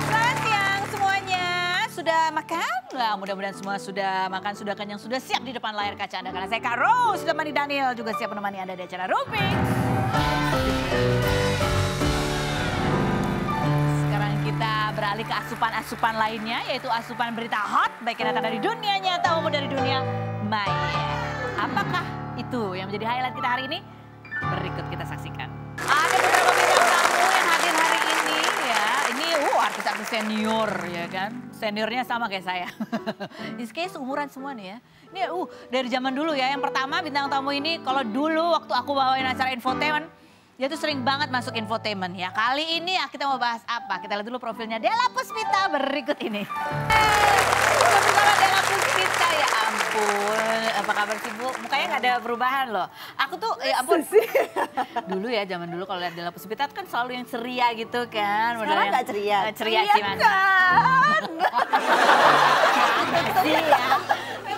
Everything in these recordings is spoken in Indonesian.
Selamat siang semuanya. Sudah makan? Nah, mudah-mudahan semua sudah makan, sudah kenyang, sudah siap di depan layar kaca Anda. Karena saya Kak Rose, sudah menemani Daniel, juga siap menemani Anda di acara Ruping. Sekarang kita beralih ke asupan-asupan lainnya, yaitu asupan berita hot, baik yang datang dari dunia nyata maupun dari dunia maya. Apakah itu yang menjadi highlight kita hari ini? Berikut kita saksikan. Ada beberapa bintang tamu yang hadir hari ini ya. Ini artis-artis senior ya kan. Seniornya sama kayak saya. Ini kayaknya seumuran semua nih ya. Ini dari zaman dulu ya. Yang pertama bintang tamu ini kalau dulu waktu aku bawain acara infotainment, dia tuh sering banget masuk infotainment ya. Kali ini kita mau bahas apa? Kita lihat dulu profilnya Della Puspita berikut ini. Bersama Della Puspita, ya ampun. Apa kabar sih Bu? Mukanya nggak ada perubahan loh. Aku tuh ya ampun. Dulu ya zaman dulu kalau lihat Della Puspita kan selalu yang ceria gitu kan. Sekarang nggak ceria. Ceria gimana? Kan? Sih ya.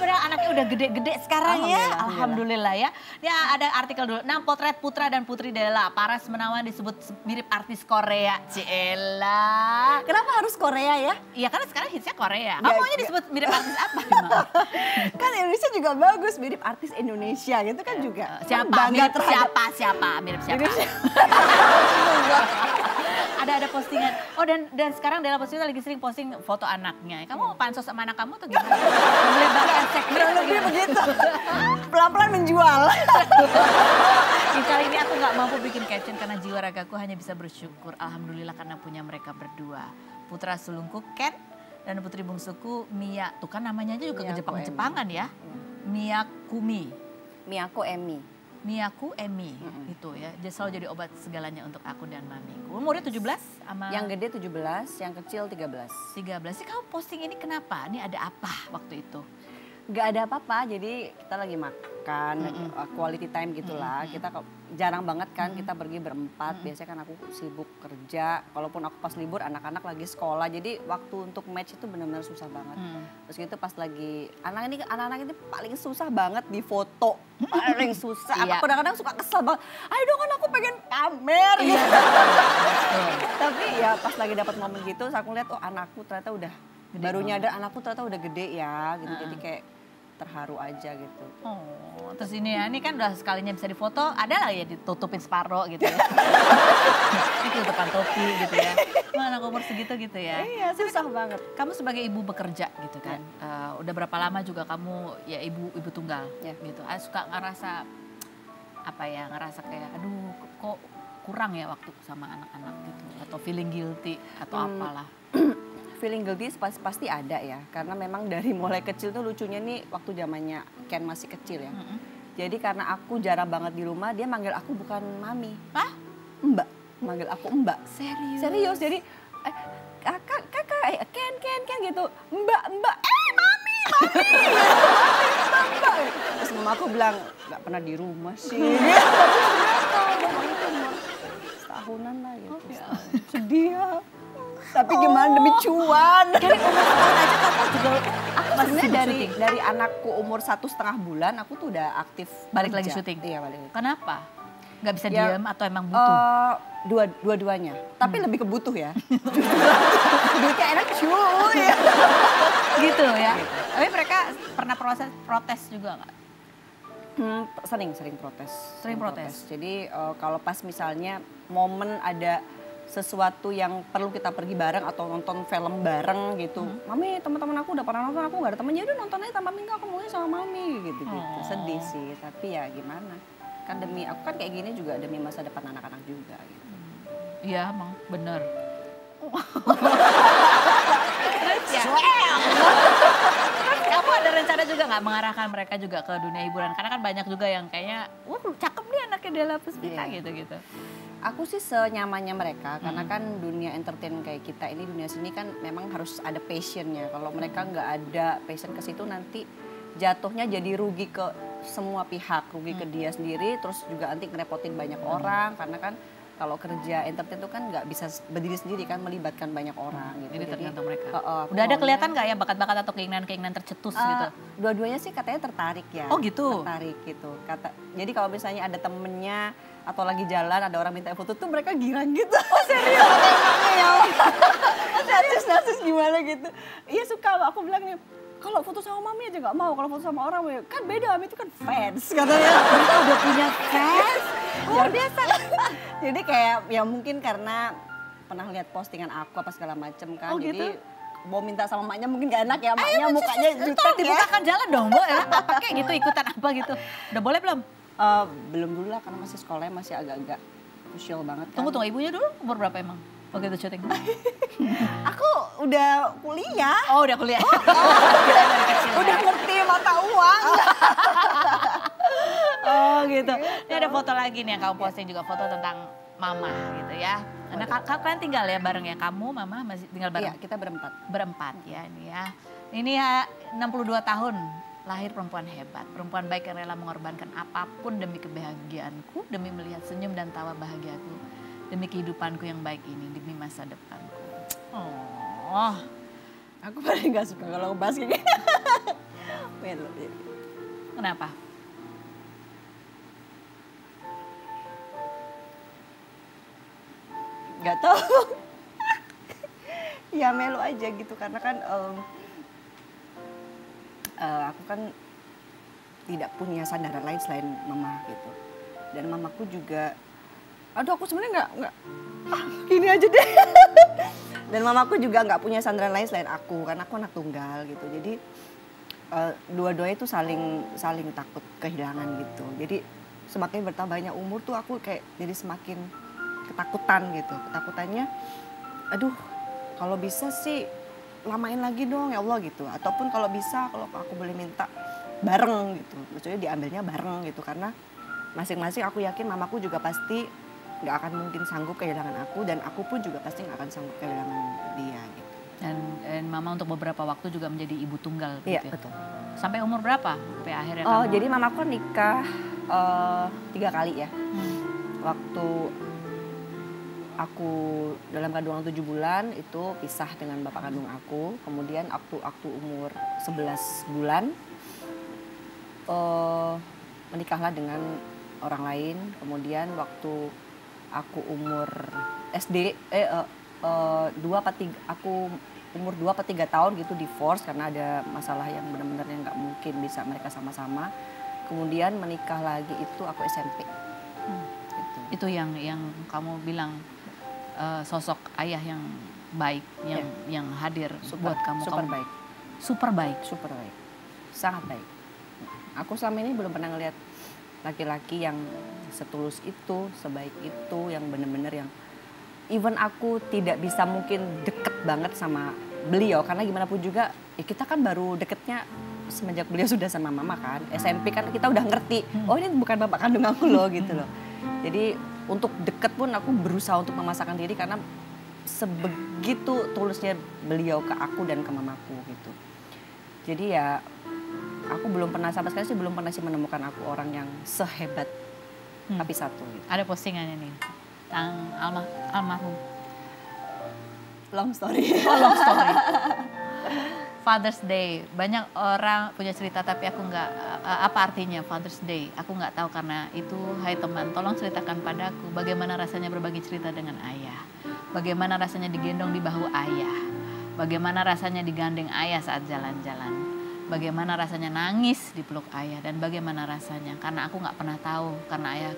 Padahal anaknya udah gede-gede sekarang ya. Alhamdulillah ya. Ya ada artikel dulu. Nah, potret putra dan putri Della. Paras Menawan disebut mirip artis Korea. Ciela. Kenapa harus Korea ya? Iya karena sekarang hitsnya Korea. Kamu maunya disebut mirip artis apa? Kan Indonesia juga bagus, mirip artis Indonesia gitu kan juga. Siapa? Mirip siapa? Mirip siapa? Ada postingan. Oh dan sekarang Della Puspita lagi sering posting foto anaknya. Kamu pansos sama anak kamu tuh gimana? Melebarkan segmen lebih begitu. Pelan-pelan menjual. Kali ini aku nggak mampu bikin caption karena jiwa ragaku hanya bisa bersyukur. Alhamdulillah karena punya mereka berdua. Putra sulungku Ken dan putri bungsuku Mia. Tuh kan namanya aja juga Jepang-Jepangan ya. Miyako Emi. Miaku Emi itu ya. Dia selalu jadi obat segalanya untuk aku dan mamiku. Umurnya 17 sama yang gede 17, yang kecil 13. 13. Sih kamu posting ini kenapa? Ini ada apa waktu itu? Gak ada apa-apa, jadi kita lagi makan, quality time gitulah. Kita jarang banget kan kita pergi berempat, biasanya kan aku sibuk kerja. Kalaupun aku pas libur anak-anak lagi sekolah, jadi waktu untuk match itu benar-benar susah banget. Terus gitu pas lagi, anak-anak ini paling susah banget di foto, paling susah. Aku kadang-kadang suka kesel banget, ayo dong kan aku pengen pamer gitu. Tapi ya pas lagi dapat momen gitu, aku lihat anakku ternyata udah baru nyadar anakku ternyata udah gede ya gitu. Jadi kayak terharu aja gitu. Oh, terus ini ya, ini kan udah sekalinya bisa difoto, ada lah ya ditutupin separoh gitu ya. Ini tutupan topi gitu ya. Mana umur segitu gitu ya. Iya, susah banget. Kamu sebagai ibu bekerja gitu kan. Udah berapa lama juga kamu ya ibu tunggal gitu. Suka ngerasa apa ya, ngerasa kayak aduh kok kurang ya waktu sama anak-anak gitu. Atau feeling guilty atau apalah. Feeling guilty pasti ada ya, karena memang dari mulai kecil tuh lucunya nih waktu zamannya Ken masih kecil ya. Jadi karena aku jarang banget di rumah, dia manggil aku bukan mami. Hah? Mbak, manggil aku mbak. Serius? Serius, jadi kakak, Ken gitu. Mbak, mami. Mbak. Terus mama aku bilang, gak pernah di rumah sih. Setahunan lah gitu. Sedih ya. Tapi gimana demi cuan. Dari umur setahun aja kamu juga maksudnya dari anakku umur 1,5 bulan aku tuh udah aktif balik lagi syuting. Iya balik. Kenapa? Gak bisa diam atau emang butuh? Dua-duanya. Tapi lebih ke butuh ya. Duitnya enak cuy. Gitu ya. Tapi mereka pernah protes juga nggak? Sering protes. Sering protes. Jadi kalau pas misalnya momen ada sesuatu yang perlu kita pergi bareng atau nonton film bareng gitu. Mami, teman-teman aku udah pernah nonton, aku gak ada temen, jadi nonton aja sama mami, aku maunya sama mami gitu. Sedih sih, tapi ya gimana. Kan demi, aku kan kayak gini juga demi masa depan anak-anak juga gitu. Iya emang bener. Kamu ada rencana juga nggak mengarahkan mereka juga ke dunia hiburan? Karena kan banyak juga yang kayaknya, cakep nih anaknya Della Puspita gitu-gitu. Aku sih senyamannya mereka, karena kan dunia entertain kayak kita ini, dunia seni kan memang harus ada passionnya. Kalau mereka nggak ada passion ke situ nanti jatuhnya jadi rugi ke semua pihak, rugi ke dia sendiri, terus juga nanti ngerepotin banyak orang, karena kan kalau kerja entertain itu kan nggak bisa berdiri sendiri kan, melibatkan banyak orang gitu. Jadi tergantung mereka. Udah ada kelihatan nggak ya bakat-bakat atau keinginan-keinginan tercetus gitu? Dua-duanya sih katanya tertarik ya. Oh gitu? Tertarik gitu. Jadi kalau misalnya ada temennya atau lagi jalan ada orang minta foto tuh mereka girang gitu. Oh serius? Ya, nasis gimana gitu. Iya suka, aku bilang nih, kalau foto sama mami aja nggak mau, kalau foto sama orang kan beda, mami itu kan fans katanya. Mereka udah punya fans, luar biasa. Jadi kayak ya mungkin karena pernah lihat postingan aku apa segala macem kan, Oh, jadi gitu? mau minta sama maknya mungkin gak enak ya, maknya mukanya jutek ya. Dibukakan jalan dong, Bu. Ya. Pakai gitu ikutan apa gitu. Udah boleh belum? Belum dulu lah karena masih sekolahnya masih agak-agak krusial banget kan. Tunggu, ibunya dulu umur berapa emang? Waktu itu syuting. Aku udah kuliah. Oh, udah kuliah. Kirain dari kecil. Udah ngerti mata uang. Oh gitu. Ini ada foto lagi nih yang kamu posting juga, foto tentang mama gitu ya. Nah, kalian tinggal ya bareng ya, kamu, mama masih tinggal bareng? Iya, kita berempat. Berempat ya ini ya. Ini ya 62 tahun, lahir perempuan hebat. Perempuan baik yang rela mengorbankan apapun demi kebahagiaanku, demi melihat senyum dan tawa bahagiaku. Demi kehidupanku yang baik ini, demi masa depanku. Oh, Aku paling gak suka kalau ngebahas kayak gini. Melo, ya. kenapa? Gak tahu. Ya melo aja gitu karena kan aku kan tidak punya sandaran lain selain mama gitu. Dan mamaku juga, aduh aku sebenarnya nggak gini aja deh. Dan mamaku juga nggak punya sandaran lain selain aku karena aku anak tunggal gitu. Jadi dua-duanya itu saling takut kehilangan gitu. Jadi semakin bertambahnya umur tuh aku kayak jadi semakin ketakutan gitu. Ketakutannya, aduh kalau bisa sih lamain lagi dong ya Allah gitu. Ataupun kalau bisa kalau aku boleh minta bareng gitu. Maksudnya diambilnya bareng gitu karena masing-masing aku yakin mamaku juga pasti nggak akan mungkin sanggup kehilangan aku dan aku pun juga pasti nggak akan sanggup kehilangan dia gitu. Dan mama untuk beberapa waktu juga menjadi ibu tunggal gitu Iya ya? betul. Sampai umur berapa? Sampai akhirnya Oh kamu... jadi mamaku nikah 3 kali ya. Waktu aku dalam kandungan 7 bulan itu pisah dengan bapak kandung aku. Kemudian waktu umur 11 bulan menikahlah dengan orang lain. Kemudian waktu aku umur SD, aku umur 2 atau 3 tahun gitu divorce karena ada masalah yang benar-benar yang nggak mungkin bisa mereka sama-sama. Kemudian menikah lagi itu aku SMP. Gitu. Itu yang kamu bilang sosok ayah yang baik, yang hadir buat kamu. Super baik. Super baik? Super baik. Sangat baik. Aku selama ini belum pernah ngelihat laki-laki yang setulus itu, sebaik itu, yang benar-benar yang even aku tidak bisa mungkin deket banget sama beliau karena gimana pun juga ya kita kan baru deketnya semenjak beliau sudah sama mama kan. SMP kan kita udah ngerti, oh ini bukan bapak kandung aku loh gitu loh. Jadi untuk deket pun aku berusaha untuk memasakkan diri karena sebegitu tulusnya beliau ke aku dan ke mamaku gitu. Jadi ya aku belum pernah sama sekali sih belum pernah sih menemukan aku orang yang sehebat tapi satu. Gitu. Ada postingannya nih tentang almarhum. Long story. Oh, long story. Father's Day, banyak orang punya cerita tapi aku nggak, apa artinya Father's Day? Aku nggak tahu karena itu, hai teman, tolong ceritakan padaku bagaimana rasanya berbagi cerita dengan ayah. Bagaimana rasanya digendong di bahu ayah. Bagaimana rasanya digandeng ayah saat jalan-jalan. Bagaimana rasanya nangis di peluk ayah dan bagaimana rasanya karena aku nggak pernah tahu karena ayah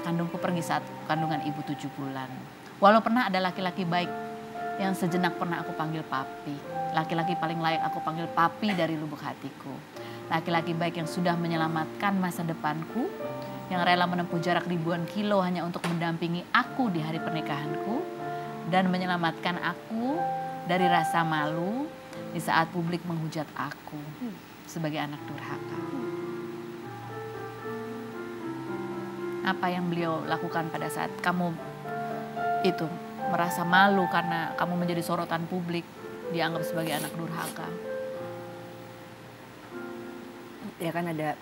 kandungku pergi saat kandungan ibu 7 bulan. Walau pernah ada laki-laki baik yang sejenak pernah aku panggil papi. Laki-laki paling layak aku panggil papi dari lubuk hatiku. Laki-laki baik yang sudah menyelamatkan masa depanku, yang rela menempuh jarak ribuan kilo hanya untuk mendampingi aku di hari pernikahanku, dan menyelamatkan aku dari rasa malu di saat publik menghujat aku sebagai anak durhaka. Apa yang beliau lakukan pada saat kamu itu merasa malu karena kamu menjadi sorotan publik, dianggap sebagai anak durhaka? Ya kan ada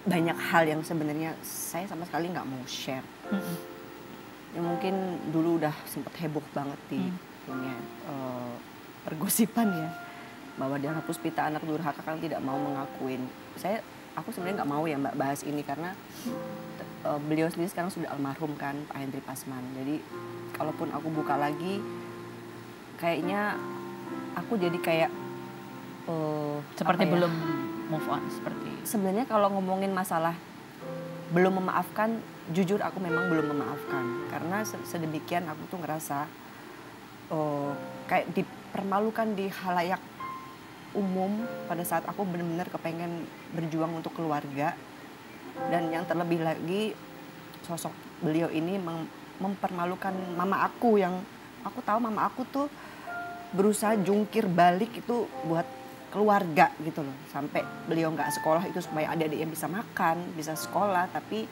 banyak hal yang sebenarnya saya sama sekali nggak mau share. Ya mungkin dulu udah sempat heboh banget di dunia pergosipan ya. Bahwa Diana Puspita anak durhaka kan tidak mau mengakuin. Saya aku sebenarnya nggak mau ya Mbak bahas ini karena beliau sendiri sekarang sudah almarhum kan, Pak Hendri Pasman. Jadi kalaupun aku buka lagi, kayaknya aku jadi kayak seperti belum move on seperti. Sebenarnya kalau ngomongin masalah belum memaafkan, jujur aku memang belum memaafkan karena sedemikian aku tuh ngerasa kayak dipermalukan di halayak umum pada saat aku benar-benar kepengen berjuang untuk keluarga. Dan yang terlebih lagi sosok beliau ini mempermalukan mama aku yang aku tahu mama aku tuh berusaha jungkir balik itu buat keluarga gitu loh. Sampai beliau nggak sekolah itu supaya adik-adik yang bisa makan, bisa sekolah, tapi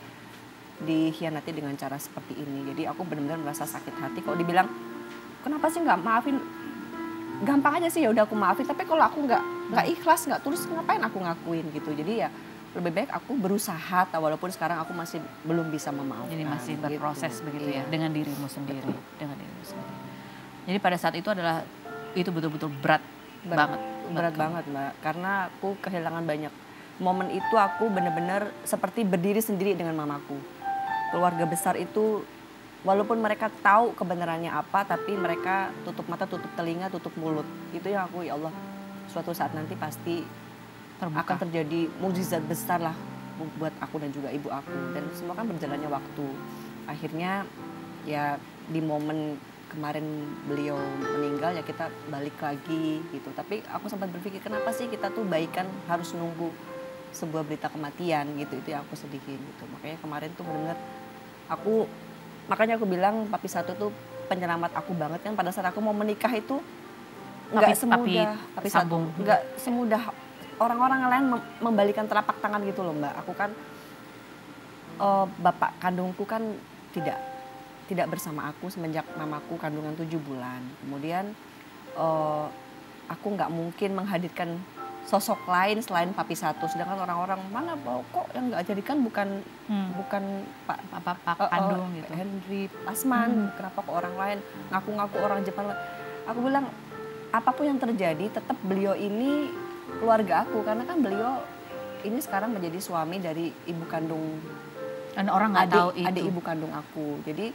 dikhianati dengan cara seperti ini. Jadi aku benar-benar merasa sakit hati kalau dibilang kenapa sih nggak maafin, gampang aja sih ya udah aku maafin, tapi kalau aku nggak ikhlas, nggak tulus, ngapain aku ngakuin gitu. Jadi ya lebih baik aku berusaha, walaupun sekarang aku masih belum bisa memaafkan. Jadi masih berproses gitu. begitu ya, dengan dirimu sendiri, dengan dirimu sendiri. Jadi pada saat itu adalah itu betul-betul berat banget. Berat banget Mbak, karena aku kehilangan banyak. Momen itu aku benar-benar seperti berdiri sendiri dengan mamaku. Keluarga besar itu walaupun mereka tahu kebenarannya apa, tapi mereka tutup mata, tutup telinga, tutup mulut. Itu yang aku, ya Allah, suatu saat nanti pasti akan terjadi mukjizat besar lah buat aku dan juga ibu aku. Dan semua kan berjalannya waktu. Akhirnya ya di momen kemarin beliau meninggal ya kita balik lagi gitu. Tapi aku sempat berpikir kenapa sih kita tuh baikan harus nunggu sebuah berita kematian gitu. Itu yang aku sedihin gitu. Makanya kemarin tuh benar-benar makanya aku bilang Papi Satu tuh penyelamat aku banget kan. Pada saat aku mau menikah itu nggak semudah Papi Satu, nggak semudah orang-orang lain membalikan telapak tangan gitu loh Mbak. Aku kan bapak kandungku kan tidak bersama aku semenjak mamaku kandungan 7 bulan. Kemudian aku nggak mungkin menghadirkan sosok lain selain Papi Satu. Sedangkan orang-orang mana kok yang nggak jadikan bukan Pak kandung gitu. Hendri Pasman, kenapa kok orang lain ngaku-ngaku orang Jepang. Aku bilang apapun yang terjadi tetap beliau ini keluarga aku, karena kan beliau ini sekarang menjadi suami dari ibu kandung dan orang nggak tahu itu adik ibu kandung aku. Jadi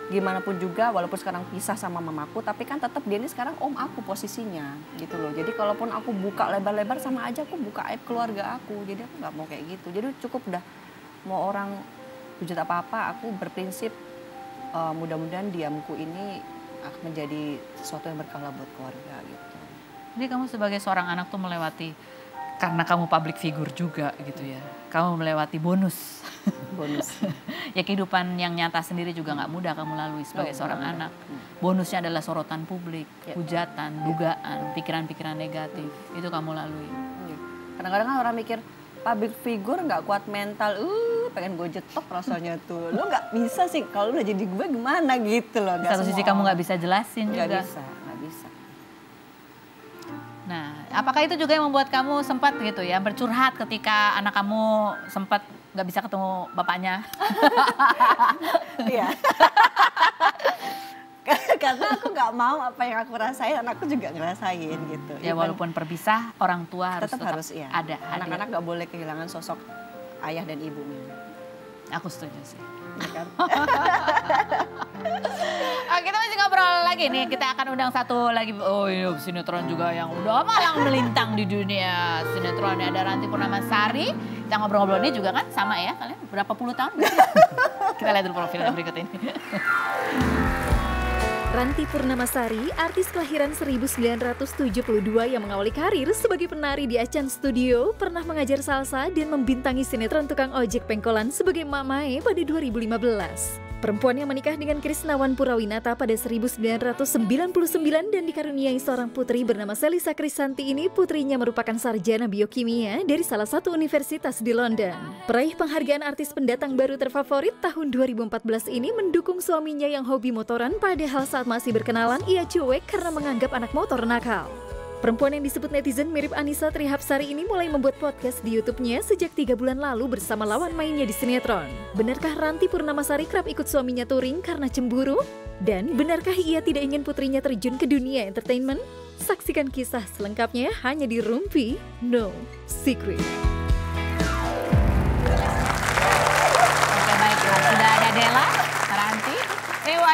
gimana pun juga walaupun sekarang pisah sama mamaku, tapi kan tetap dia ini sekarang om aku posisinya gitu loh. Jadi kalaupun aku buka lebar-lebar sama aja aku buka aib keluarga aku. Jadi aku nggak mau kayak gitu. Jadi cukup dah mau orang hujat apa-apa, aku berprinsip mudah-mudahan diamku ini akan menjadi sesuatu yang berkah buat keluarga gitu. Jadi kamu sebagai seorang anak tuh melewati, karena kamu public figure juga gitu ya, kamu melewati bonus. Ya kehidupan yang nyata sendiri juga nggak mudah kamu lalui sebagai seorang anak. Bonusnya adalah sorotan publik, hujatan, dugaan, pikiran-pikiran negatif, itu kamu lalui. Kadang-kadang kan orang mikir public figure nggak kuat mental, pengen gue jetok rasanya tuh. Lo nggak bisa sih, kalau udah jadi gue gimana gitu loh. Di satu sisi kamu nggak bisa jelasin juga. Nggak bisa. Nah, apakah itu juga yang membuat kamu sempat gitu ya bercurhat ketika anak kamu sempat nggak bisa ketemu bapaknya? Iya. Karena aku nggak mau apa yang aku rasain, anakku juga ngerasain gitu. Ya walaupun perpisah, orang tua tetap harus ya. ada. Anak-anak nggak boleh kehilangan sosok ayah dan ibunya. Aku setuju sih. Ya kan? Kita masih ngobrol lagi nih, kita akan undang satu lagi. Oh ini sinetron juga yang udah malang melintang di dunia sinetron. Ada Ranti Purnamasari. Kita ngobrol-ngobrol ini juga kan sama ya, kalian berapa puluh tahun? Kita lihat dulu profil yang berikut ini. Ranti Purnamasari, artis kelahiran 1972 yang mengawali karir sebagai penari di Acan Studio, pernah mengajar salsa dan membintangi sinetron tukang ojek pengkolan sebagai Mak Mae pada 2015. Perempuan yang menikah dengan Krisnawan Purawinata pada 1999 dan dikaruniai seorang putri bernama Selisa Krisanti ini, putrinya merupakan sarjana biokimia dari salah satu universitas di London. Peraih penghargaan artis pendatang baru terfavorit tahun 2014 ini mendukung suaminya yang hobi motoran, padahal saat masih berkenalan ia cuek karena menganggap anak motor nakal. Perempuan yang disebut netizen mirip Annisa Trihapsari ini mulai membuat podcast di YouTube-nya sejak 3 bulan lalu bersama lawan mainnya di sinetron. Benarkah Ranti Purnamasari kerap ikut suaminya touring karena cemburu? Dan benarkah ia tidak ingin putrinya terjun ke dunia entertainment? Saksikan kisah selengkapnya hanya di Rumpi No Secret.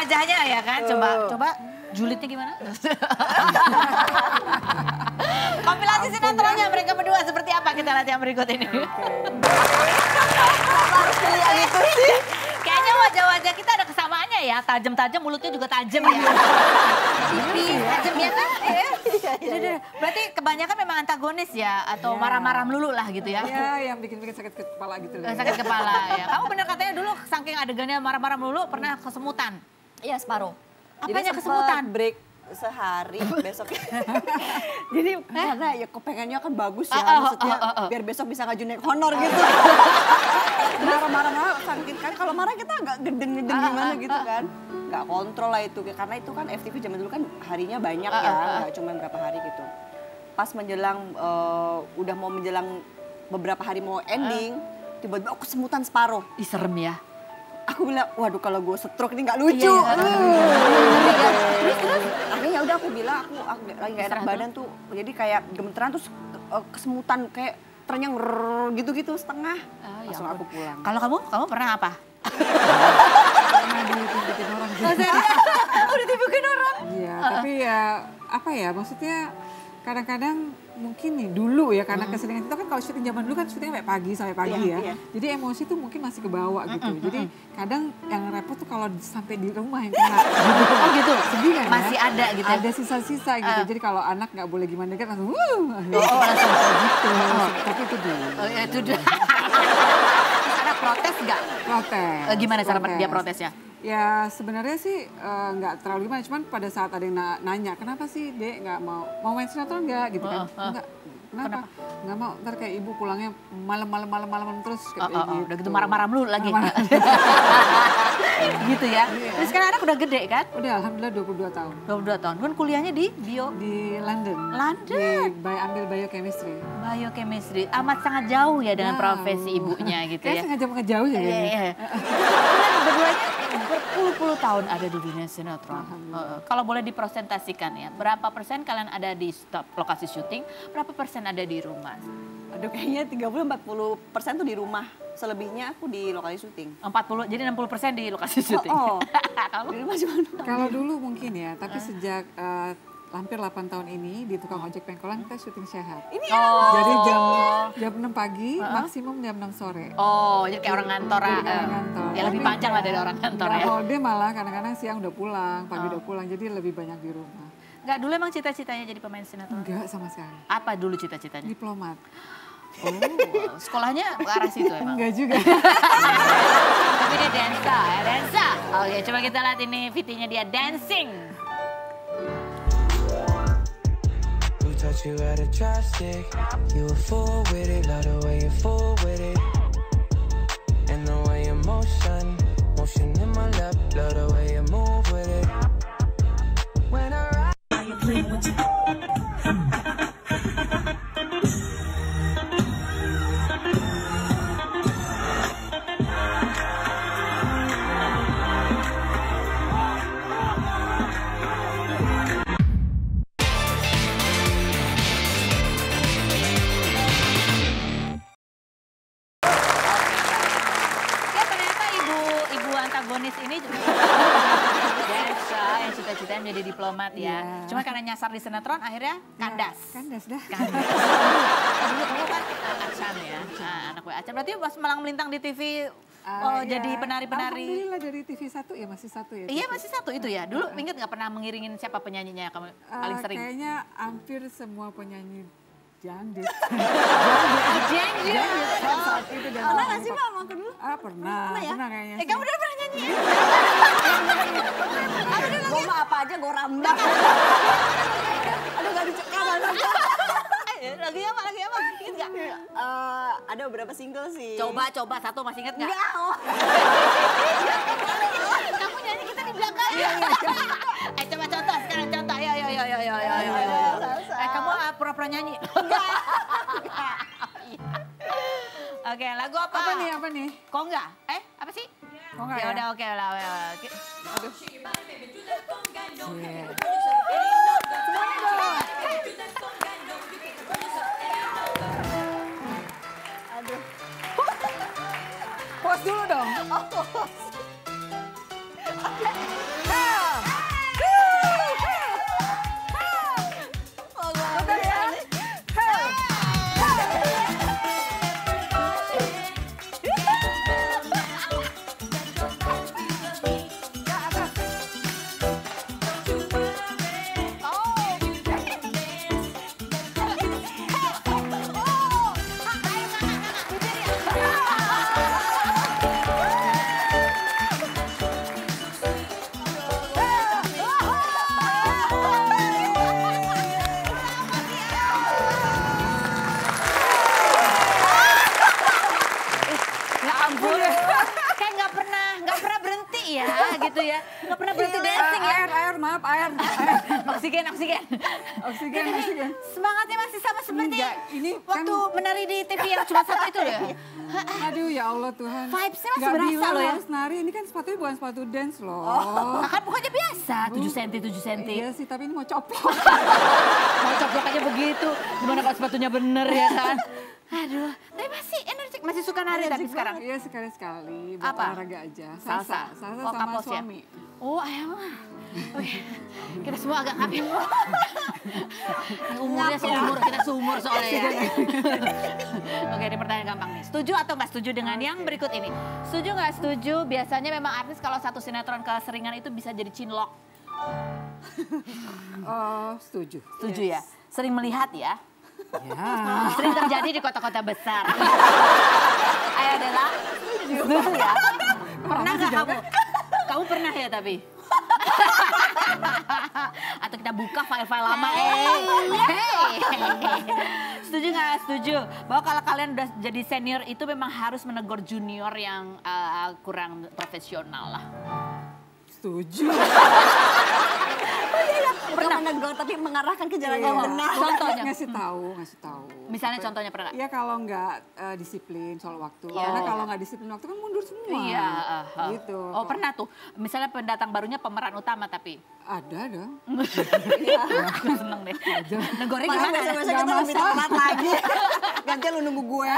wajahnya ya kan. Coba julidnya gimana? Kompilasi sinetronnya mereka berdua seperti apa, kita lihat yang berikut ini. Harus lihat itu sih. Kayaknya wajah-wajah kita ada kesamaannya ya, tajam-tajam, mulutnya juga tajam ya. Tipis, tajam ya kan? Berarti kebanyakan memang antagonis ya, atau marah-marah melulu lah gitu ya. Ya, yang bikin sakit kepala gitu. Sakit kepala ya. Kamu bener katanya dulu saking adegannya marah-marah melulu pernah kesemutan. Iya, separuh. Apanya Jadi kesemutan? break sehari besok. Jadi karena ya kepengennya kan bagus ya, maksudnya biar besok bisa ngaju naik honor gitu. Marah-marah sakit kan, kalau marah kita agak gedeng-gedeng gimana gitu kan. Nggak kontrol lah itu, karena itu kan FTV zaman dulu kan harinya banyak ya, nggak cuma berapa hari gitu. Pas menjelang, udah mau menjelang beberapa hari mau ending, tiba-tiba aku kesemutan separuh. Ih serem ya. Aku bilang, waduh kalau gue stroke ini nggak lucu. Terus akhirnya udah aku bilang aku lagi gak enak badan tuh, jadi kayak gemeteran terus kesemutan kayak ternyang gitu-gitu setengah. Langsung aku pulang. Kalau kamu pernah apa? Pernah ditimpukin orang juga. Udah dibukin orang. Iya, tapi ya apa ya, maksudnya kadang-kadang mungkin nih dulu ya, karena keseringan itu kan kalau syuting zaman dulu kan syutingnya sampai pagi ya. Iya. Jadi emosi tuh mungkin masih kebawa gitu. Jadi kadang yang repot tuh kalau sampai di rumah yang kena. Oh gitu? Sedih kan Masih ya? ada gitu ya? Ada sisa-sisa gitu. Jadi kalau anak nggak boleh gimana kan langsung langsung gitu. Tapi itu dulu. Oh ya itu dia. Terus anak protes nggak? Protes. Gimana cara dia protesnya? Ya sebenarnya sih nggak terlalu gimana, cuman pada saat ada yang nanya, kenapa sih Dek nggak mau main sinetron nggak gitu kan? Enggak. Kenapa? Nggak mau, ntar kayak ibu pulangnya malam terus kayak gitu. Udah gitu marah-marah melulu lagi. Gitu ya. Terus sekarang anak udah gede kan? Udah alhamdulillah 22 tahun. 22 tahun. Kan kuliahnya di bio? Di London. Ambil biochemistry. Biochemistry. Amat sangat jauh ya dengan profesi ibunya gitu ya. Kayak sengaja ngejauh ya. Iya. Kalian berduanya berpuluh-puluh tahun ada di dunia sinetron. Kalau boleh dipresentasikan ya, berapa persen kalian ada di lokasi syuting, berapa persen ada di rumah? Aduh kayaknya 30-40% tuh di rumah. Selebihnya aku di lokasi syuting. 40, jadi 60% di lokasi syuting. Di rumah cuma. Kalau dulu mungkin ya, tapi sejak hampir 8 tahun ini di tukang ojek pengkolan kita syuting sehat. Jadi jam 6 pagi, maksimum jam 6 sore. Oh, jadi kayak orang kantor. Ya lebih panjang lah dari orang kantor ya. Whole day malah kadang-kadang siang udah pulang, pagi udah pulang, jadi lebih banyak di rumah. Enggak, dulu emang cita-citanya jadi pemain sinetron? Enggak sama sekali. Apa dulu cita-citanya? Diplomat. Oh, sekolahnya ke arah situ emang? Enggak juga. Tapi dia dansa ya, dansa. Oke, coba kita lihat ini VT-nya dia dancing. Taught you how to chopstick. You a fool with it, love the way you fool with it. And the way you motion in my lap, love the way you move with it. When I ride, antagonis ini dansa yang cita-citanya menjadi diplomat ya. Cuma karena nyasar di sinetron akhirnya kandas. Kandas dah. Dulu kamu kan Acan ya, anak gue Acan. Berarti pas malang melintang di TV jadi penari-penari. Alhamdulillah dari TV 1 ya, masih satu ya. Iya masih satu itu ya. Dulu inget nggak pernah mengiringin siapa penyanyinya kamu paling sering? Kayaknya hampir semua penyanyi jangdut. Jangdut. Saat itu dan Pernah nggak sih Mbak sama aku dulu? Pernah. Pernah kayaknya. Kamu udah pernah nyanyi ya? Gue mah apa aja gue rambak. Aduh gak dicekal. Lagi apa? Ingat nggak? Ada beberapa single sih. Coba satu masih inget nggak? Enggak. Kamu nyanyi kita di belakang. Coba contoh sekarang contoh. Ayo. Kamu pura-pura nyanyi. Enggak. Oke, lagu apa? Apa nih? Kok enggak? Apa sih? Kok enggak ya? ya? Udah oke lah. Aduh. Pause dulu dong. air, maaf, air. Oksigen. Oksigen. Semangatnya masih sama seperti Enggak, ini kan- waktu menari di TV yang cuma satu itu ya. Aduh ya Allah Tuhan. Vibes-nya masih Nggak berasa bilang loh ya. harus nari, ini kan sepatunya bukan sepatu dance loh. Nah, kan pokoknya biasa, 7 cm. Iya sih, tapi ini mau coplok. Mau coplok aja begitu. Gimana kalau sepatunya bener ya kan? Aduh, tapi masih energik, masih suka nari tapi sekarang. Iya sekali-sekali, buat Apa? olahraga aja. Salsa. Salsa Oh, sama kapos ya? suami. Oh, ayam. Kita semua agak kapil. Umurnya seumur, kita seumur soalnya ya. Oke, ini pertanyaan gampang nih. Setuju atau nggak setuju dengan yang berikut ini? Setuju nggak setuju? Biasanya memang artis kalau satu sinetron keseringan itu bisa jadi cinlok. Oh, setuju. Setuju ya? Sering melihat ya? Ya. Sering terjadi di kota-kota besar. Ayo Dela, setuju ya? Pernah nggak kamu? Kamu pernah ya tapi? Atau kita buka file-file lama. Hey. Setuju nggak? Setuju. Bahwa kalau kalian udah jadi senior itu memang harus menegur junior yang kurang profesional lah. Setuju. Bukan menegur tapi mengarahkan ke jalan yang benar. Contohnya? Ngasih tahu. Misalnya contohnya pernah nggak? Iya kalau nggak disiplin soal waktu. Iya. Karena kalau nggak disiplin waktu kan mundur semua. Iya. Gitu. Oh pernah tuh. Misalnya pendatang barunya pemeran utama tapi. Ada dong. Aku seneng deh. Negornya Malah gimana? besok-besok kita lebih telat lagi. Gantian lu nunggu gue.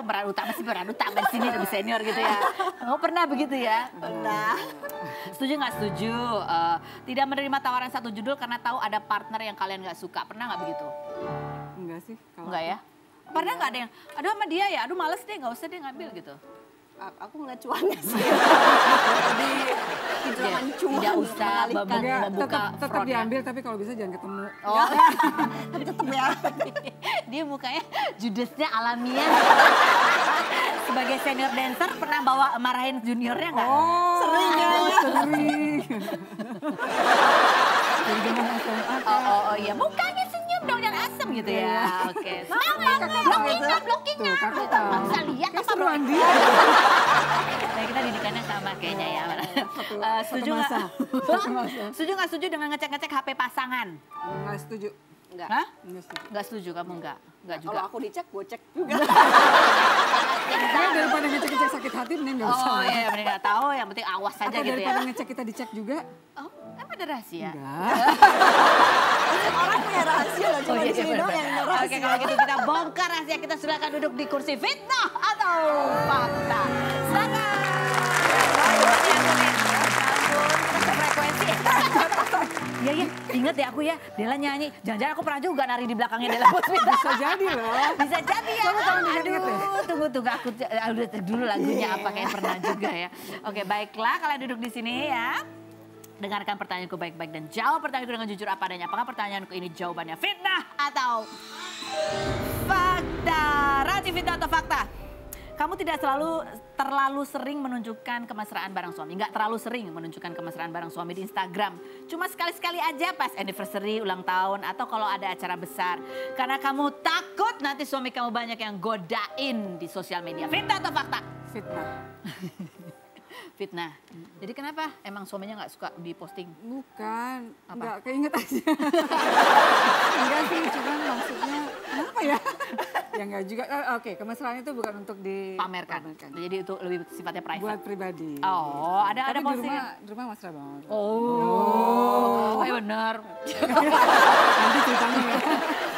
Pemeran utama sih pemeran utama di sini lebih senior gitu ya. Oh pernah begitu ya? Pernah. Setuju nggak setuju? Tidak menerima tawaran satu judul karena tahu ada partner yang kalian nggak suka. Pernah nggak begitu? Enggak sih. Kalau Enggak ya? Pernah nggak ada yang, aduh sama dia ya, aduh males deh, nggak usah deh ngambil gitu. Aku ngeliat cuannya sih. Hitungan cuan. Tidak usah Enggak, membuka tetap front ya. diambil tapi kalau bisa jangan ketemu. Oh, Tapi tetap ya. dia mukanya judesnya alamiah. Sebagai senior dancer pernah bawa marahin juniornya nggak? Oh, Sering ya. sering. Dari zaman SMA. Oh iya, mukanya senyum dong yang asem gitu ya. Oke. Semangat, blocking Tuh, up. kakak tahu. Bisa lihat apa bro? Seruan dia. Nah, kita didikannya sama kayaknya ya. Setuju nggak? masa. Satu masa. Setuju nggak setuju dengan ngecek-ngecek HP pasangan? Enggak setuju. Enggak. Hah? Enggak setuju. Nggak setuju kamu nggak? Nggak juga. Kalau aku dicek, gue cek juga. Ya, daripada ngecek-ngecek sakit hati mending nggak usah. Oh iya, mending nggak tahu. Yang penting awas saja Atau gitu ya. daripada ngecek kita dicek juga. Oh, emang ada rahasia? Enggak. Orang punya rahasia loh, cuma di sini doang yang ada rahasia. Oke, kalau gitu kita bongkar rahasia. Kita silakan duduk di kursi fitnah atau fakta. Silakan. Kita frekuensi. Iya, iya. Ingat ya aku ya, Dela nyanyi. Jangan-jangan aku pernah juga nari di belakangnya Dela Musfit. Bisa jadi loh. Bisa jadi ya. ingat-ingat ya? Tunggu, aku udah dulu lagunya apa kayak pernah juga ya. Oke, baiklah kalian duduk di sini ya. Dengarkan pertanyaanku baik-baik dan jawab pertanyaanku dengan jujur apa adanya. Apakah pertanyaanku ini jawabannya fitnah atau fakta? Raji, fitnah atau fakta? Kamu tidak terlalu sering menunjukkan kemesraan bareng suami. Nggak terlalu sering menunjukkan kemesraan bareng suami di Instagram. Cuma sekali-sekali aja pas anniversary, ulang tahun, atau kalau ada acara besar. Karena kamu takut nanti suami kamu banyak yang godain di sosial media. Fitnah atau fakta? Fitnah. Fitnah. Jadi kenapa emang suaminya nggak suka diposting? Bukan, Apa? enggak keinget aja. Enggak sih, cuman maksudnya kenapa ya? Ya enggak juga. Oke, kemesraan itu bukan untuk Pamerkan. Jadi itu lebih sifatnya private. Buat pribadi. Oh, ada Tapi postingan. di rumah mesra banget. Oh, iya benar. Nanti ceritanya ya.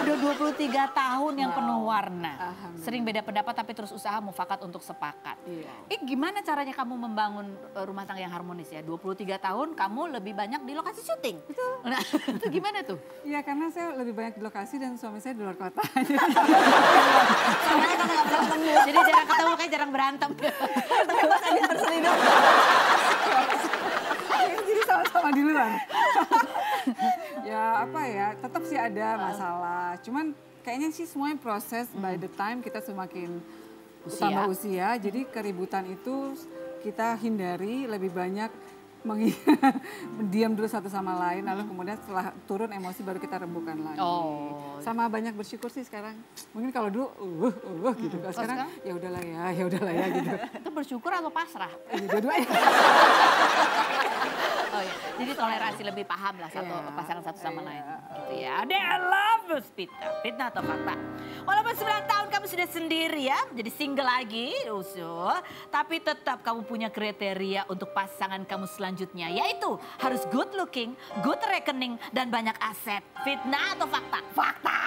Udah 23 tahun yang penuh warna. Alhamdulillah. Sering beda pendapat tapi terus usaha mufakat untuk sepakat. Iya. Gimana caranya kamu membangun rumah tangga yang harmonis ya? 23 tahun kamu lebih banyak di lokasi syuting. Betul. Nah, itu gimana tuh? Iya, karena saya lebih banyak di lokasi dan suami saya di luar kota. Soalnya karena nggak pernah ketemu. Jadi jarang ketemu kayak jarang berantem. Tapi pas anniversary dong. Jadi sama-sama di luar. Ya apa ya, tetap sih ada masalah. Cuman kayaknya sih semuanya proses by the time kita semakin tambah usia. Jadi keributan itu kita hindari, lebih banyak diam dulu satu sama lain, lalu kemudian setelah turun emosi baru kita rembukan lagi. Oh. Sama banyak bersyukur sih sekarang. Mungkin kalau dulu gitu. Kalau sekarang ya udahlah ya gitu. Itu bersyukur atau pasrah? Dua-duanya. Oh ya. toleransi, lebih paham lah pasangan satu sama lain. Gitu ya. They love you, fitnah atau fakta. Walaupun 9 tahun kamu sudah sendiri ya, jadi single lagi, usul. Tapi tetap kamu punya kriteria untuk pasangan kamu selanjutnya. Yaitu harus good looking, good reckoning, dan banyak aset. Fitnah atau fakta? Fakta!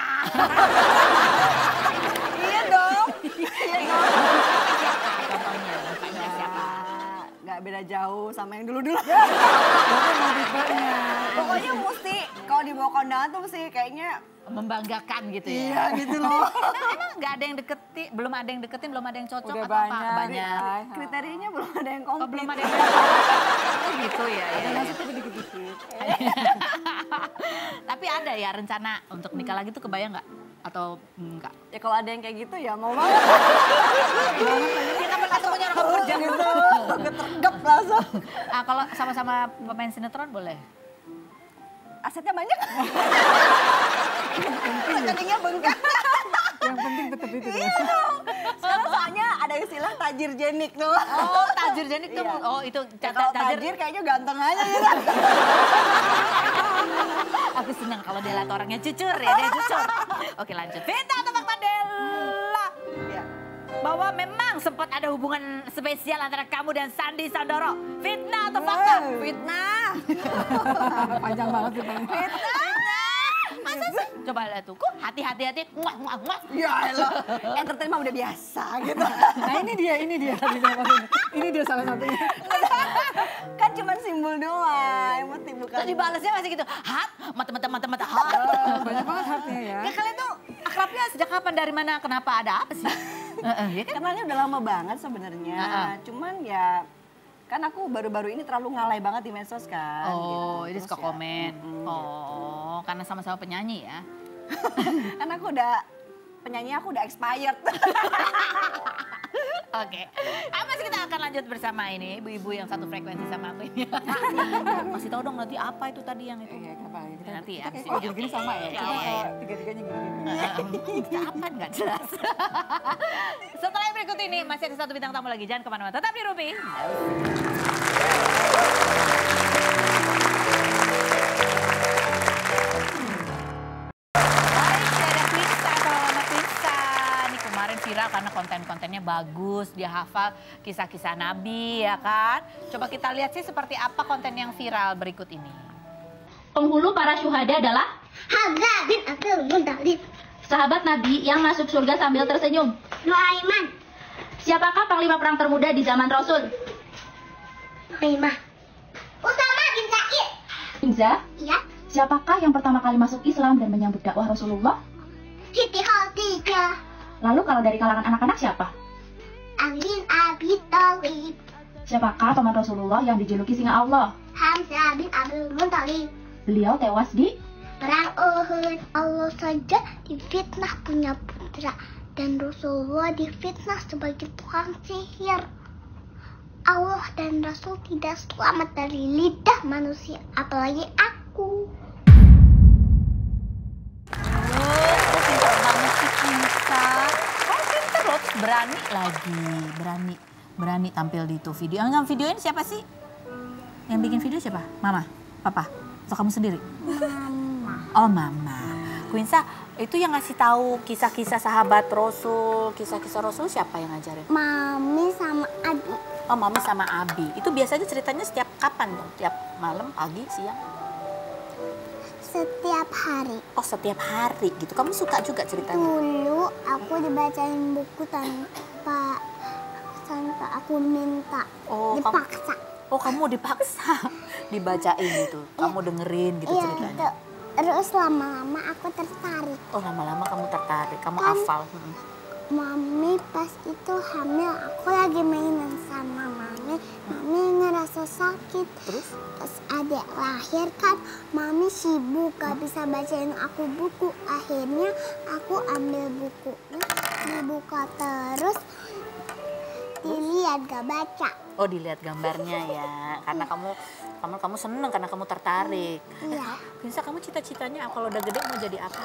Iya dong. Contohnya, bapaknya siapa? Nggak beda jauh sama yang dulu-dulu. Pokoknya mesti kalau dibawa kondangan tuh mesti kayaknya Membanggakan gitu ya? iya gitu loh. Emang nggak ada yang deketin, belum ada yang deketin, belum ada yang cocok Udah atau banyak. apa? Banyak. Kriterianya belum ada yang Oh, komplit. belum ada yang oh, gitu ya. Tapi dikit-dikit. Tapi ada ya rencana untuk nikah lagi tuh kebayang nggak? Atau enggak? Ya kalau ada yang kayak gitu ya mau banget. Ya kapan ketemunya orang kerja Gitu, ketergap langsung. Ah, kalau sama-sama pemain sinetron boleh? Asetnya banyak. Rekeningnya bengkak. Yang penting tetap itu. Iya dong. Sekarang soalnya ada istilah tajir jenik tuh. Oh, tajir jenik tuh. Iya. Oh, itu Ya, kalau tajir kayaknya ganteng aja gitu. Aku senang kalau dia lihat orangnya jujur ya, dia jujur. Oke, lanjut. Fitnah atau fakta Della? Ya. Bahwa memang sempat ada hubungan spesial antara kamu dan Sandi Sandoro. Fitnah atau fakta? Fitnah. Panjang banget sih. Fitnah. Masa sih? Coba lihat tuh, kok hati-hati. Muah, muah, muah. Ya elah. Entertain mah udah biasa gitu. Nah ini dia. Ini dia salah satunya. Kan cuma simbol doang. Yang penting bukan. Terus dibalasnya masih gitu, hat, mata, hat. Banyak banget hatinya ya. Ya kalian tuh akrabnya sejak kapan, dari mana, kenapa, ada apa sih? Ya kan? Kenalnya udah lama banget sebenarnya. Cuman ya kan aku baru-baru ini terlalu ngalai banget di medsos kan. Oh, gitu. jadi Terus suka ya, komen. Oh, karena sama-sama penyanyi ya. kan aku udah penyanyi aku udah expired. Oke, apa sih kita akan lanjut bersama ini, ibu-ibu yang satu frekuensi sama aku ini. Masih tahu dong nanti apa itu tadi yang itu. Iya, apa ya? Nanti ya. Kita kayak gini-gini sama ya. Iya, Cuma iya, iya. tiga-tiganya gini-gini. Kapan nggak jelas. Setelah yang berikut ini masih ada satu bintang tamu lagi, jangan kemana-mana, tetap di Rupi. Ini kemarin viral karena konten-kontennya bagus, dia hafal kisah-kisah Nabi ya kan. Coba kita lihat sih seperti apa konten yang viral berikut ini. Penghulu para syuhada adalah Hamzah bin Abdul Muttalib, sahabat Nabi yang masuk surga sambil tersenyum. Nuaiman, Siapakah panglima perang termuda di zaman Rasul? Nuaimah, Usama bin Zaid. Inza, Iya, siapakah yang pertama kali masuk Islam dan menyambut dakwah Rasulullah? Siti Khadijah, Lalu kalau dari kalangan anak-anak siapa? Ali bin Abi Thalib, Siapakah paman Rasulullah yang dijuluki singa Allah? Hamzah bin Abdul Muttalib. Beliau tewas di Perang Uhud, Allah saja difitnah punya putra dan Rasulullah difitnah sebagai tukang sihir. Allah dan Rasul tidak selamat dari lidah manusia, apalagi aku. Oh, pintar banget sih Kinsa. Kamu pintar loh, terus berani lagi. Berani tampil di itu video. Yang videoin siapa sih? Yang bikin video siapa? Mama? Papa? Atau kamu sendiri? Mama. Oh, Mama. Quinsa, itu yang ngasih tahu kisah-kisah sahabat Rasul, kisah-kisah Rasul siapa yang ngajarin? Mami sama Adi. Oh, Mami sama Abi. Itu biasanya ceritanya setiap kapan dong? Tiap malam, pagi, siang? Setiap hari. Oh, setiap hari gitu. Kamu suka juga ceritanya? Dulu aku dibacain buku tanpa aku minta. Oh, Dipaksa. Oh, kamu dipaksa dibacain gitu. Kamu dengerin gitu Iya, ceritanya. gitu. Terus lama-lama aku tertarik. Oh, lama-lama kamu tertarik, kamu Kan- hafal. Mami pas itu hamil, aku lagi mainan sama Mami. Mami ngerasa sakit. Terus? Pas adik lahir kan, Mami sibuk gak bisa bacain aku buku. Akhirnya aku ambil bukunya, dibuka terus, dilihat gak baca. Oh, dilihat gambarnya ya. Karena kamu seneng karena kamu tertarik. Iya, Quinsa, kamu cita-citanya kalau udah gede mau jadi apa?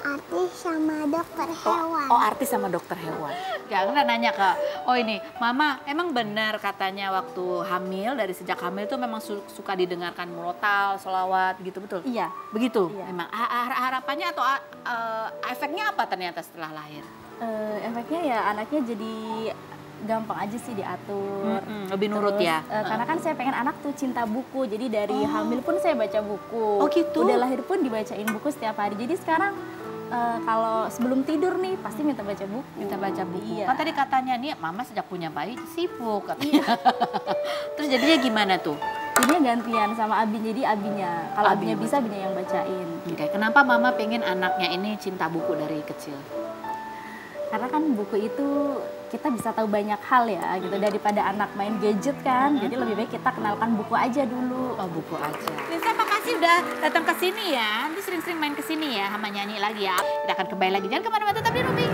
artis sama dokter hewan. Oh, artis sama dokter hewan. Ya, kan nanya ke, oh ini, Mama, emang benar katanya waktu hamil, dari sejak hamil tuh memang suka didengarkan murotal, sholawat gitu, betul? Iya. Begitu? Iya. Memang harapannya atau efeknya apa ternyata setelah lahir? Efeknya ya anaknya jadi gampang aja sih diatur. Lebih nurut Terus, ya? Karena kan saya pengen anak tuh cinta buku, jadi dari hamil pun saya baca buku. Oh gitu? Udah lahir pun dibacain buku setiap hari. Jadi sekarang kalau sebelum tidur nih pasti minta baca buku. Minta baca buku. Iya. Kan tadi katanya nih, Mama sejak punya bayi sibuk katanya. Terus jadinya gimana tuh? Jadinya gantian sama Abi, jadi abinya. Kalau Abi abinya yang bisa, abinya yang bacain. Oke, kenapa Mama pengen anaknya ini cinta buku dari kecil? Karena kan buku itu kita bisa tahu banyak hal ya gitu daripada anak main gadget kan. Jadi lebih baik kita kenalkan buku aja dulu. Oh, buku aja. Lisa, makasih udah datang ke sini ya. Nanti sering-sering main ke sini ya, sama nyanyi lagi ya. Kita akan kembali lagi. Jangan kemana-mana, tetap di Rumi.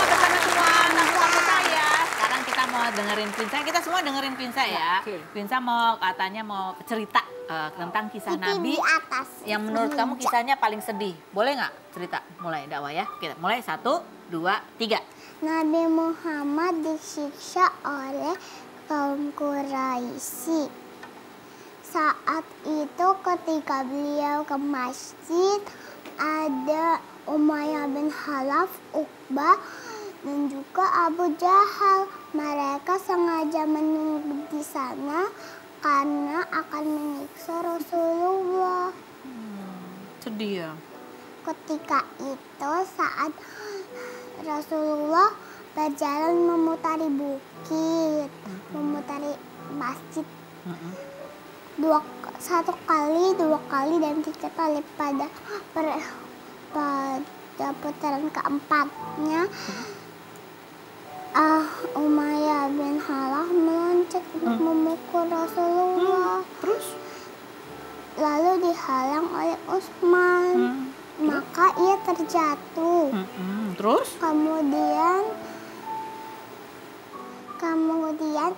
Bersama semua tamu saya. Sekarang kita mau dengerin Pinsa. Kita semua dengerin Pinsa ya. Pinsa katanya mau cerita tentang kisah Itu Nabi di atas. yang menurut kamu kisahnya paling sedih. Boleh nggak cerita? Mulai dakwah ya. Kita mulai 1, 2, 3. Nabi Muhammad disiksa oleh kaum Quraisy. Saat itu ketika beliau ke masjid, ada Umayyah bin Khalaf, Uqbah, dan juga Abu Jahal. Mereka sengaja menunggu di sana karena akan menyiksa Rasulullah. Sedih ya. Ketika itu saat Rasulullah berjalan memutari bukit, memutari masjid. Satu kali, 2 kali, dan 3 kali pada putaran keempatnya. Umayyah bin Khalaf meloncat untuk memukul Rasulullah. Terus? Lalu dihalang oleh Utsman. Maka ia terjatuh. Terus? Kemudian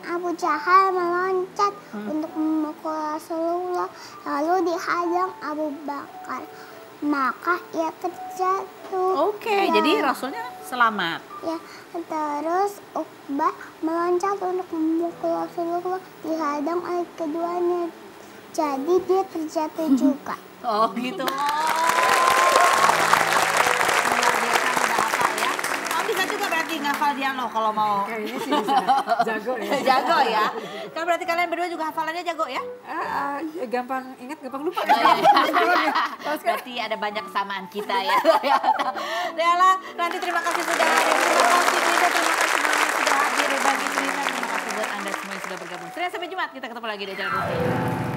Abu Jahal meloncat untuk memukul Rasulullah. Lalu dihadang Abu Bakar. Maka ia terjatuh. Oke, jadi Rasulnya selamat. Ya, terus Uqbah meloncat untuk memukul Rasulullah, dihadang oleh keduanya. Jadi dia terjatuh juga. Oh gitu. Luar biasa, udah hafal ya. Oh, bisa juga berarti ngafal dialog kalau mau. Kayaknya sih bisa. Jago ya. Jago ya. Kan berarti kalian berdua juga hafalannya jago ya? Gampang ingat, gampang lupa. Berarti ada banyak kesamaan kita ya. Dela, nanti terima kasih sudah hadir. Terima kasih Frida, terima kasih semuanya sudah hadir berbagi cerita. Terima kasih buat Anda semua yang sudah bergabung. Sampai Jumat kita ketemu lagi di acara Rutin.